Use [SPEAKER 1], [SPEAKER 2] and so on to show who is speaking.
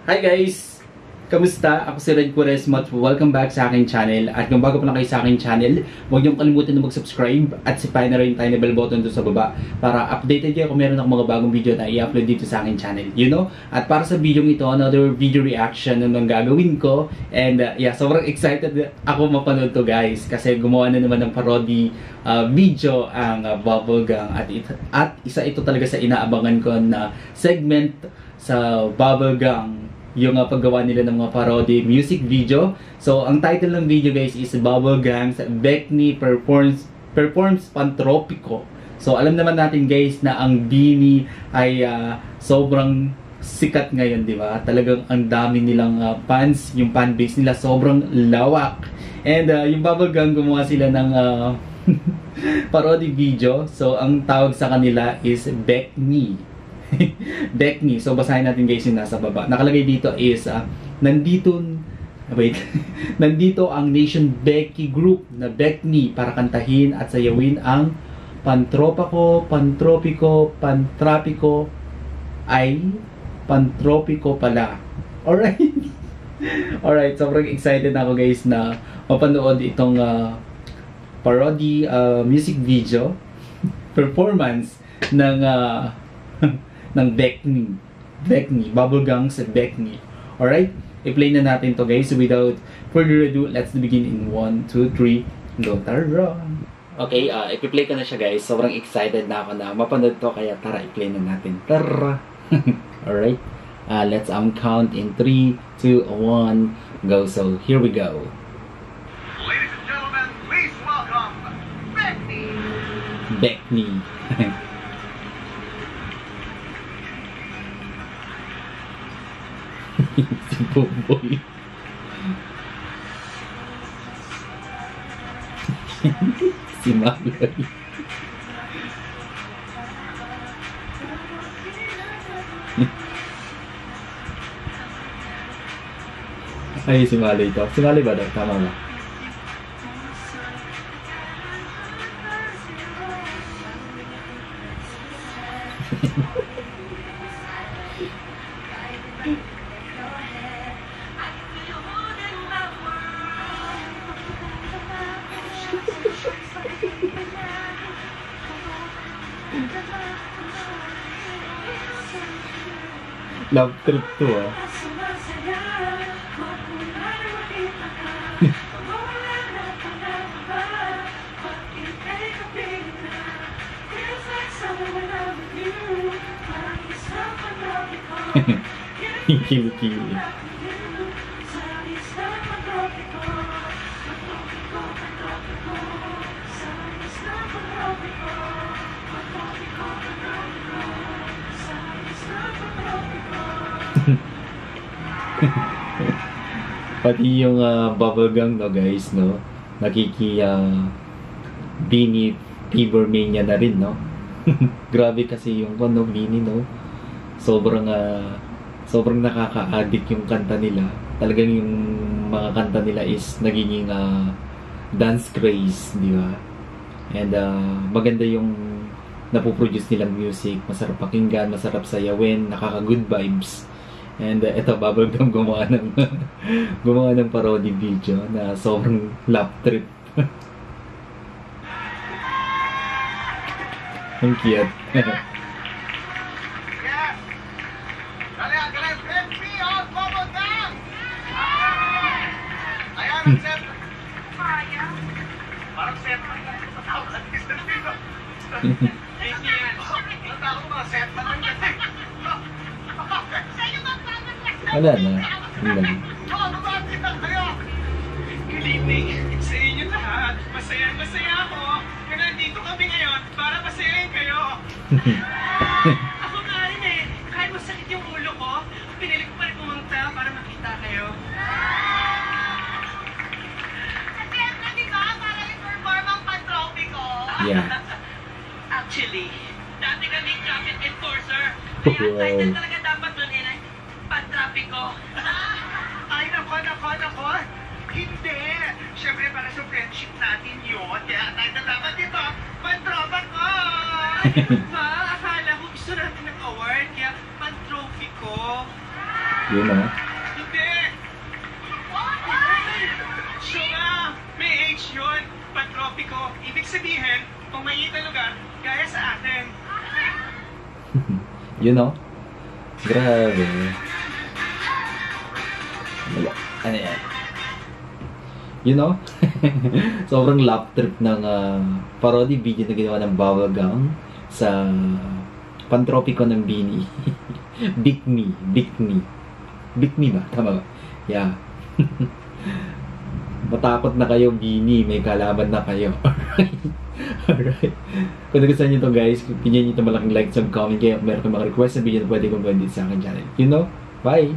[SPEAKER 1] Hi guys! Kamusta? Ako si Red Quaresma at welcome back sa aking channel. At kung bago pa lang kayo sa aking channel, huwag niyong kalimutan na mag-subscribe at sipain na rin tayo na bell button doon sa baba para updated kayo kung meron akong mga bagong video na i-upload dito sa aking channel. You know? At para sa video ito, another video reaction na nang gagawin ko. And yeah, sobrang excited ako mapanood to guys kasi gumawa na naman ng parody video ang Bubblegum at isa ito talaga sa inaabangan ko na segment sa Bubblegum, yung paggawa nila ng mga parody music video. So, ang title ng video guys is Bubblegum's Beckney Performs Pantropico. So, alam naman natin guys na ang BINI ay sobrang sikat ngayon, di ba? Talagang ang dami nilang fans, yung fan base nila sobrang lawak. And yung Bubblegum gumawa sila ng parody video. So, ang tawag sa kanila is Beckney. Beckney. So, basahin natin guys yung nasa baba. Nakalagay dito is, nandito ang Nation Becky Group na Beckney para kantahin at sayawin ang Pantropico ay Pantropico pala. Alright. Alright, sobrang excited na ako guys na mapanood itong parody music video performance ng ng Beckney, Bubblegum's Beckney. Alright? I-play na natin to guys. So without further ado, let's begin in 1, 2, 3, go tara! Okay, i-play ko na siya guys. Sobrang excited na ako na mapanood to, kaya tara, i-play na natin. Tara! Alright? Let's count in 3, 2, 1, go. So here we go.
[SPEAKER 2] Ladies and gentlemen, please welcome Beckney.
[SPEAKER 1] Beckney. Si Boboy. Si Maloy. Ay, si Maloy ito. Si Maloy ba daw? Tama ba? Love trip to Kili-kili. Pati yung Bubblegum no guys, no, BINI Fever Mania na rin, no. Grabe kasi yung BINI, no, sobrang nakaka-addict yung kanta nila. Talagang yung mga kanta nila is nagiging dance craze, di ba? And maganda yung napoproduce nilang music, masarap pakinggan, masarap sayawin, nakaka-good vibes. And ito, Bubblegum gumawa ng parody video na sobrang lap trip. Ang cute.
[SPEAKER 2] Yes! Galing! Beckney on Bubblegum! Ayan ang set. Parang set man lang sa tawag at Mr. Tito. Beckney yan. Ang tawag ko mga set man lang yan.
[SPEAKER 1] Wala na.
[SPEAKER 2] Mababati na kayo! Good evening sa inyo lahat. Masaya ako na nandito kami ngayon para masayahin kayo. Ako nga rin eh. Kahit masakit yung ulo ko, pinili ko pa rin pumunta para makita kayo. Kasi ano diba? Para i-perform ang Pantropico.
[SPEAKER 1] Yeah.
[SPEAKER 2] Actually, dati kaming traffic enforcer. Kaya title talaga dapat nun eh. Pantropico. Ay, nako. Hindi. Siyempre, para sa friendship natin yun. Kaya tayo na dapat dito. Pantropico! Ma, akala ko gusto natin ng award. Kaya Pantropico.
[SPEAKER 1] Yun know?
[SPEAKER 2] Hindi! Siya nga! May H yun! Pantropiko. Ibig sabihin, kung mainit na lugar, gaya sa atin.
[SPEAKER 1] You know? Grabe. Ano yan? You know? Sobrang lap trip ng parody video na ginawa ng Bawal Gang sa pantropiko ng Bini. Big Me. Big Me. Big Me ba? Tama ba? Yeah. Matakot na kayo, Bini. May kalaban na kayo. Alright. Kung nagustuhan nyo ito guys, pinyan nyo ito malaking like, sub, comment kayo. Kung meron kang mga request na video na pwede kong gawin dito sa akin channel. You know? Bye!